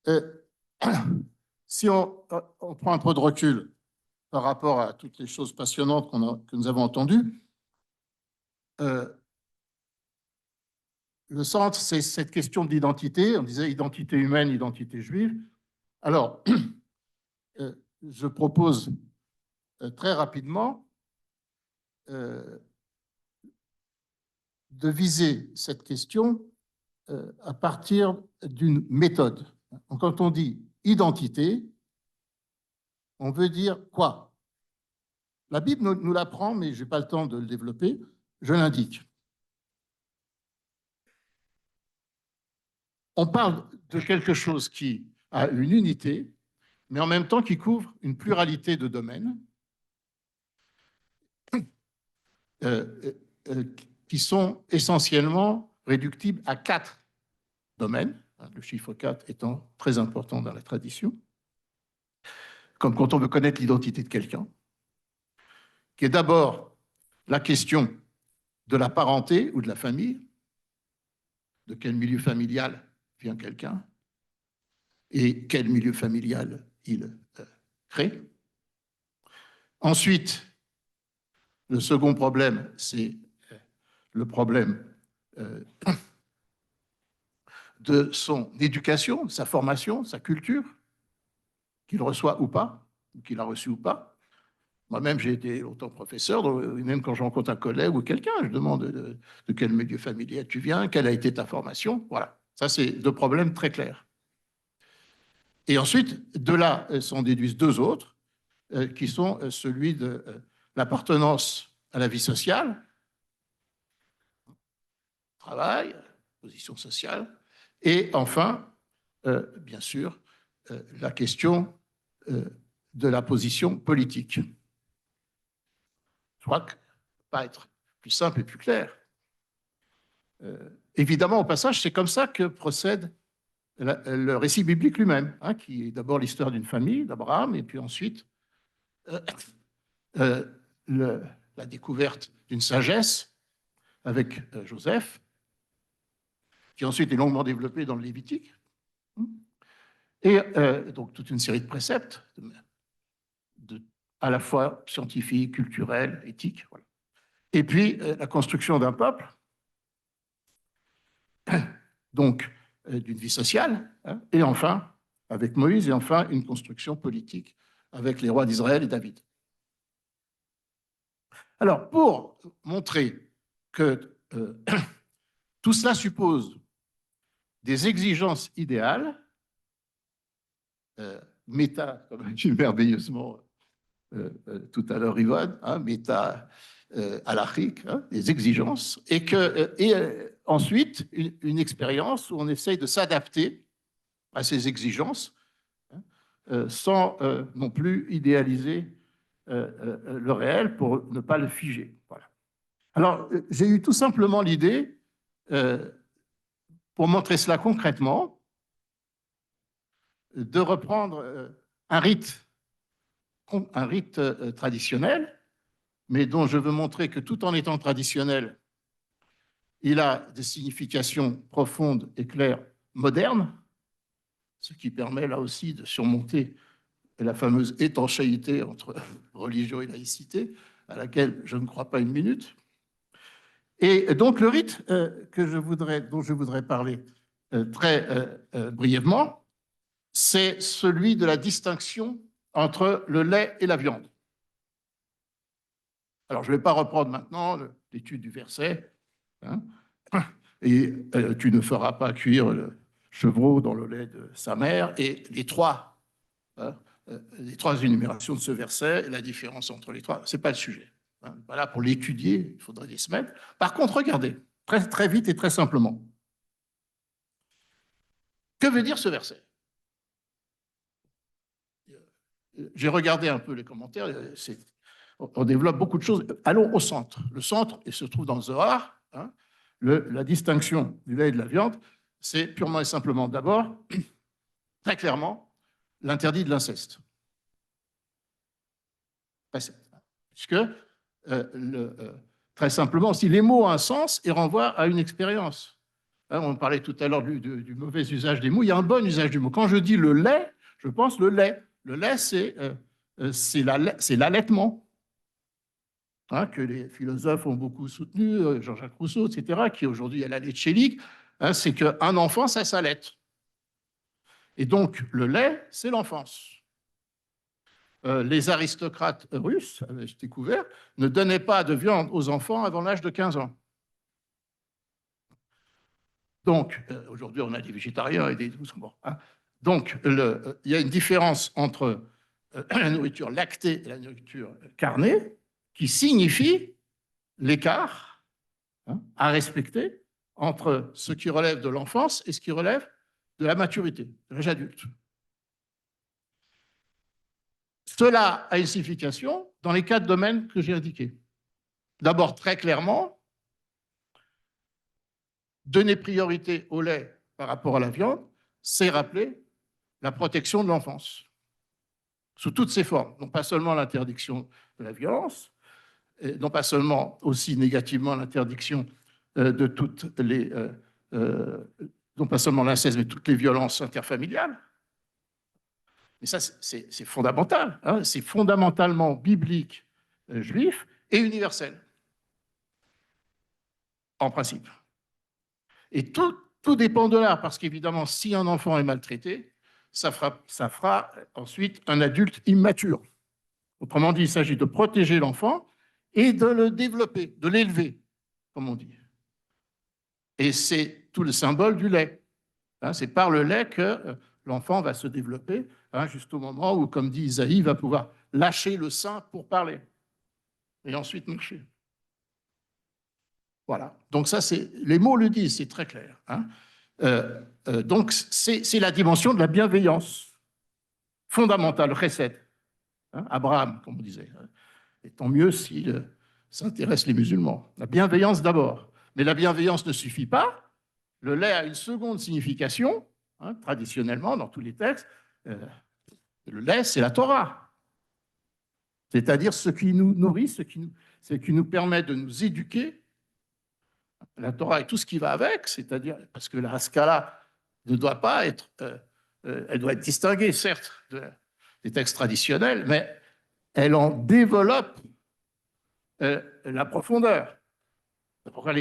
euh, si on prend un peu de recul par rapport à toutes les choses passionnantes que nous avons entendues, le centre, c'est cette question de l'identité. On disait identité humaine, identité juive. Alors, je propose très rapidement de viser cette question à partir d'une méthode. Quand on dit identité, on veut dire quoi? La Bible nous l'apprend, mais je n'ai pas le temps de le développer, je l'indique. On parle de quelque chose qui a une unité, mais en même temps qui couvre une pluralité de domaines qui sont essentiellement réductibles à 4 domaines, le chiffre 4 étant très important dans la tradition, comme quand on veut connaître l'identité de quelqu'un, qui est d'abord la question de la parenté ou de la famille, de quel milieu familial vient quelqu'un, et quel milieu familial il crée. Ensuite, le second problème, c'est le problème de son éducation, de sa formation, de sa culture, qu'il reçoit ou pas, ou qu'il a reçu ou pas. Moi-même, j'ai été longtemps professeur, donc, même quand je rencontre un collègue ou quelqu'un, je demande de quel milieu familial tu viens, quelle a été ta formation. Voilà, ça c'est deux problèmes très clairs. Et ensuite, de là s'en déduisent deux autres, qui sont celui de l'appartenance à la vie sociale, travail, position sociale, et enfin, bien sûr, la question de la position politique. Je crois que ça ne peut pas être plus simple et plus clair. Évidemment, au passage, c'est comme ça que procède le récit biblique lui-même, hein, qui est d'abord l'histoire d'une famille, d'Abraham, et puis ensuite la découverte d'une sagesse avec Joseph, qui ensuite est longuement développée dans le Lévitique, et donc toute une série de préceptes, à la fois scientifiques, culturels, éthiques. Voilà. Et puis la construction d'un peuple, donc d'une vie sociale, hein, et enfin, avec Moïse, et enfin une construction politique avec les rois d'Israël et David. Alors, pour montrer que tout cela suppose des exigences idéales, méta, comme a dit merveilleusement tout à l'heure Yvonne, hein, méta halachique, hein, des exigences, et ensuite une expérience où on essaye de s'adapter à ces exigences, hein, sans non plus idéaliser le réel pour ne pas le figer. Voilà. Alors, j'ai eu tout simplement l'idée, pour montrer cela concrètement, de reprendre un rite traditionnel, mais dont je veux montrer que tout en étant traditionnel, il a des significations profondes et claires modernes, ce qui permet là aussi de surmonter la fameuse étanchéité entre religion et laïcité, à laquelle je ne crois pas une minute. Et donc le rite dont je voudrais parler très brièvement, c'est celui de la distinction entre le lait et la viande. Alors, je ne vais pas reprendre maintenant l'étude du verset, hein, et tu ne feras pas cuire le chevreau dans le lait de sa mère, et les trois énumérations de ce verset, et la différence entre les trois, ce n'est pas le sujet. Hein. Voilà, pour l'étudier, il faudrait des semaines. Par contre, regardez, très, très vite et très simplement. Que veut dire ce verset? J'ai regardé un peu les commentaires, on développe beaucoup de choses. Allons au centre. Le centre, il se trouve dans le Zohar, hein, la distinction du lait et de la viande, c'est purement et simplement, d'abord, très clairement, l'interdit de l'inceste. Puisque, très simplement, si les mots ont un sens, ils renvoient à une expérience. Hein, on parlait tout à l'heure du mauvais usage des mots. Il y a un bon usage du mot. Quand je dis le lait, je pense le lait. Le lait, c'est l'allaitement, hein, que les philosophes ont beaucoup soutenu, Jean-Jacques Rousseau, etc., qui aujourd'hui est la lait chélique. Hein, c'est qu'un enfant, ça s'allaite. Et donc, le lait, c'est l'enfance. Les aristocrates russes, j'ai découvert, ne donnaient pas de viande aux enfants avant l'âge de 15 ans. Donc, aujourd'hui, on a des végétariens et des... Bon, hein. Donc, il y a une différence entre la nourriture lactée et la nourriture carnée qui signifie l'écart, hein, à respecter entre ce qui relève de l'enfance et ce qui relève de la maturité, de l'âge adulte. Cela a une signification dans les 4 domaines que j'ai indiqués. D'abord, très clairement, donner priorité au lait par rapport à la viande, c'est rappeler la protection de l'enfance, sous toutes ses formes, non pas seulement l'interdiction de la violence, non pas seulement aussi négativement l'interdiction de toutes les, non pas seulement l'inceste, mais toutes les violences interfamiliales. Mais ça, c'est fondamental, hein, c'est fondamentalement biblique, juif et universel, en principe. Et tout dépend de là, parce qu'évidemment, si un enfant est maltraité, ça fera ensuite un adulte immature. Autrement dit, il s'agit de protéger l'enfant et de le développer, de l'élever, comme on dit. Et c'est tout le symbole du lait. Hein, c'est par le lait que l'enfant va se développer, hein, jusqu'au moment où, comme dit Isaïe, il va pouvoir lâcher le sein pour parler et ensuite marcher. Voilà. Donc ça, les mots le disent, c'est très clair. Hein. Donc c'est la dimension de la bienveillance fondamentale, chesed. Hein, Abraham, comme on disait. Et tant mieux s'il s'intéresse les musulmans. La bienveillance d'abord. Mais la bienveillance ne suffit pas. Le lait a une seconde signification, hein, traditionnellement, dans tous les textes. Le lait, c'est la Torah. C'est-à-dire ce qui nous nourrit, ce qui nous permet de nous éduquer. La Torah et tout ce qui va avec, c'est-à-dire, parce que la Haskalah ne doit pas être, elle doit être distinguée, certes, des textes traditionnels, mais elle en développe la profondeur. Pourquoi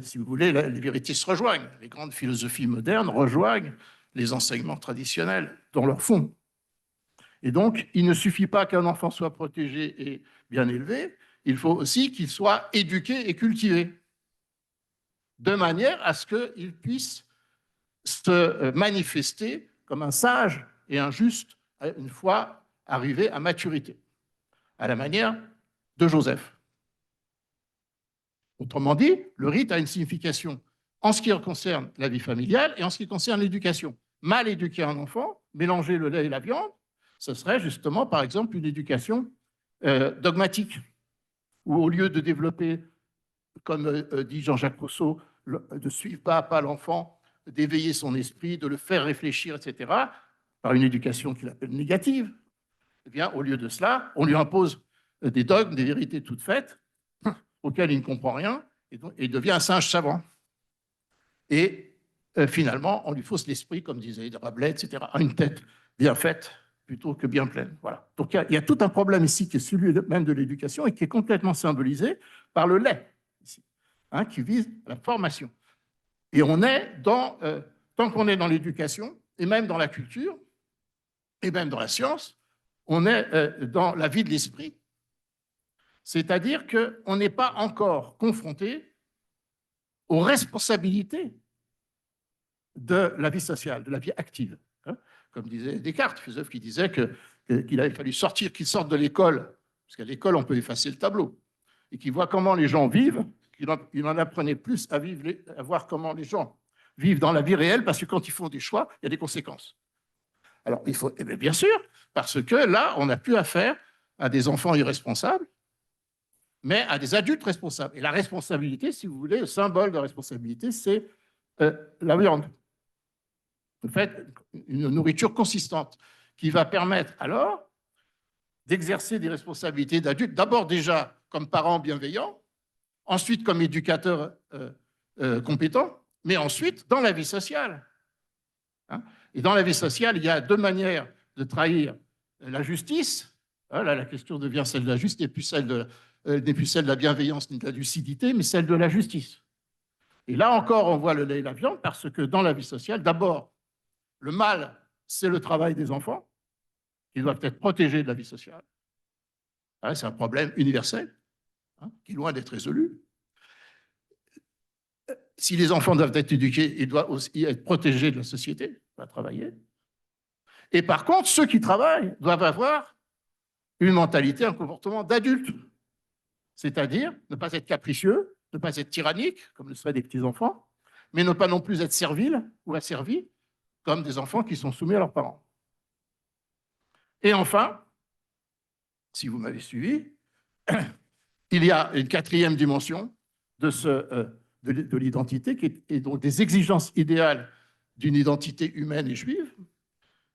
si vous voulez, les vérités se rejoignent. Les grandes philosophies modernes rejoignent les enseignements traditionnels dans leur fond. Et donc, il ne suffit pas qu'un enfant soit protégé et bien élevé, il faut aussi qu'il soit éduqué et cultivé, de manière à ce qu'il puisse se manifester comme un sage et un juste une fois arrivé à maturité, à la manière de Joseph. Autrement dit, le rite a une signification en ce qui concerne la vie familiale et en ce qui concerne l'éducation. Mal éduquer un enfant, mélanger le lait et la viande, ce serait justement, par exemple, une éducation dogmatique, où au lieu de développer, comme dit Jean-Jacques Rousseau, de suivre pas à pas l'enfant, d'éveiller son esprit, de le faire réfléchir, etc., par une éducation qu'il appelle négative, eh bien, au lieu de cela, on lui impose des dogmes, des vérités toutes faites, auxquelles il ne comprend rien, et donc, il devient un singe savant. Et finalement, on lui fausse l'esprit, comme disait Rabelais, etc., à une tête bien faite plutôt que bien pleine. Voilà. Donc il y a tout un problème ici qui est celui même de l'éducation et qui est complètement symbolisé par le lait, ici, hein, qui vise la formation. Et on est dans, tant qu'on est dans l'éducation, et même dans la culture, et même dans la science, on est dans la vie de l'esprit. C'est-à-dire qu'on n'est pas encore confronté aux responsabilités de la vie sociale, de la vie active. Hein. Comme disait Descartes, philosophe qui disait qu'il avait fallu sortir, qu'il sorte de l'école, parce qu'à l'école, on peut effacer le tableau, et qu'il voit comment les gens vivent, qu'il en apprenait plus à voir comment les gens vivent dans la vie réelle, parce que quand ils font des choix, il y a des conséquences. Alors, il faut, bien sûr, parce que là, on n'a plus affaire à des enfants irresponsables, mais à des adultes responsables. Et la responsabilité, si vous voulez, le symbole de responsabilité, c'est la viande. En fait, une nourriture consistante qui va permettre alors d'exercer des responsabilités d'adulte, d'abord déjà comme parent bienveillant, ensuite comme éducateur compétent, mais ensuite dans la vie sociale. Hein. Et dans la vie sociale, il y a deux manières de trahir la justice. Là, la question devient celle de la justice, n'est plus celle de la bienveillance ni de la lucidité, mais celle de la justice. Et là encore, on voit le lait et la viande, parce que dans la vie sociale, d'abord, le mal, c'est le travail des enfants, qui doivent être protégés de la vie sociale. C'est un problème universel, qui est loin d'être résolu. Si les enfants doivent être éduqués, ils doivent aussi être protégés de la société, pas travailler. Et par contre, ceux qui travaillent doivent avoir une mentalité, un comportement d'adulte, c'est-à-dire ne pas être capricieux, ne pas être tyrannique, comme le seraient des petits-enfants, mais ne pas non plus être servile ou asservi, comme des enfants qui sont soumis à leurs parents. Et enfin, si vous m'avez suivi, il y a une quatrième dimension de l'identité, qui est donc des exigences idéales d'une identité humaine et juive.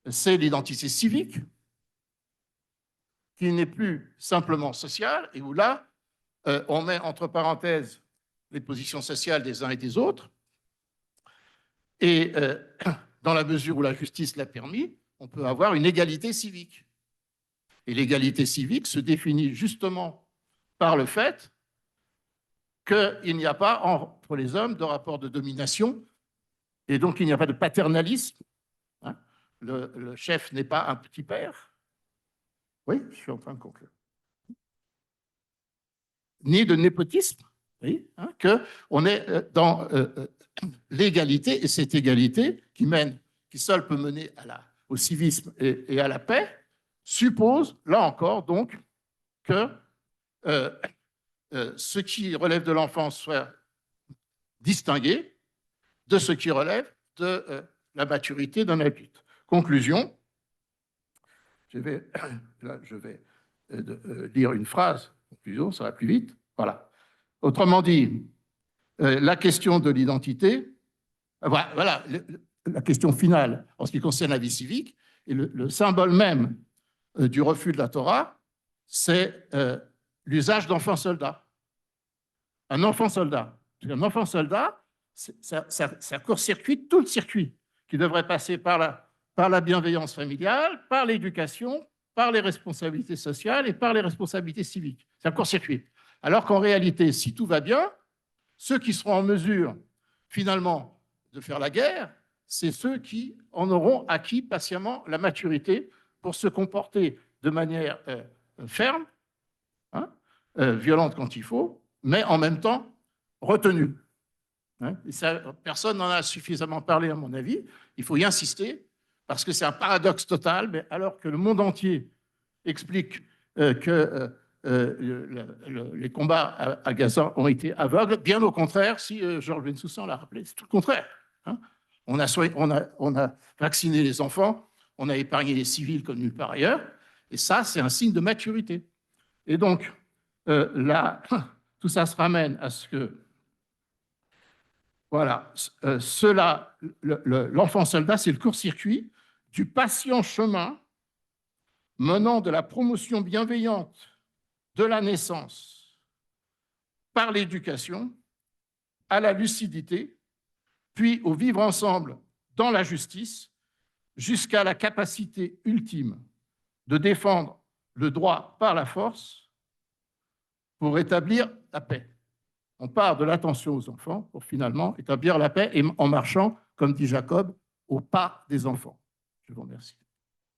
C'est l'identité civique, qui n'est plus simplement sociale, et où là, on met entre parenthèses les positions sociales des uns et des autres, et dans la mesure où la justice l'a permis, on peut avoir une égalité civique. Et l'égalité civique se définit justement par le fait qu'il n'y a pas entre les hommes de rapport de domination, et donc il n'y a pas de paternalisme. Hein. Le chef n'est pas un petit père. Oui, je suis en train de conclure. Ni de népotisme, oui, hein, qu'on est dans l'égalité, et cette égalité qui seule peut mener au civisme et à la paix, suppose, là encore, donc, que ce qui relève de l'enfance soit distingué de ce qui relève de la maturité d'un adulte. Conclusion, je vais lire une phrase, conclusion, ça va plus vite. Voilà. Autrement dit, la question de l'identité, voilà, la question finale en ce qui concerne la vie civique, et le symbole même du refus de la Torah, c'est l'usage d'enfants soldats. Un enfant soldat, ça court-circuite tout le circuit qui devrait passer par la bienveillance familiale, par l'éducation, par les responsabilités sociales et par les responsabilités civiques. C'est un court-circuit. Alors qu'en réalité, si tout va bien, ceux qui seront en mesure, finalement, de faire la guerre, c'est ceux qui en auront acquis patiemment la maturité pour se comporter de manière ferme, hein, violente quand il faut, mais en même temps retenue. Hein, et ça, personne n'en a suffisamment parlé, à mon avis. Il faut y insister, parce que c'est un paradoxe total, mais alors que le monde entier explique que les combats à Gaza ont été aveugles, bien au contraire, si Georges Bensoussan l'a rappelé, c'est tout le contraire. Hein. On a vacciné les enfants, on a épargné les civils comme nulle part ailleurs, et ça, c'est un signe de maturité. Et donc, là, tout ça se ramène à ce que, voilà, l'enfant soldat, c'est le court-circuit du patient chemin menant de la promotion bienveillante de la naissance par l'éducation à la lucidité, puis au vivre ensemble dans la justice, jusqu'à la capacité ultime de défendre le droit par la force pour établir la paix. On part de l'attention aux enfants pour finalement établir la paix et en marchant, comme dit Jacob, au pas des enfants. Je vous remercie.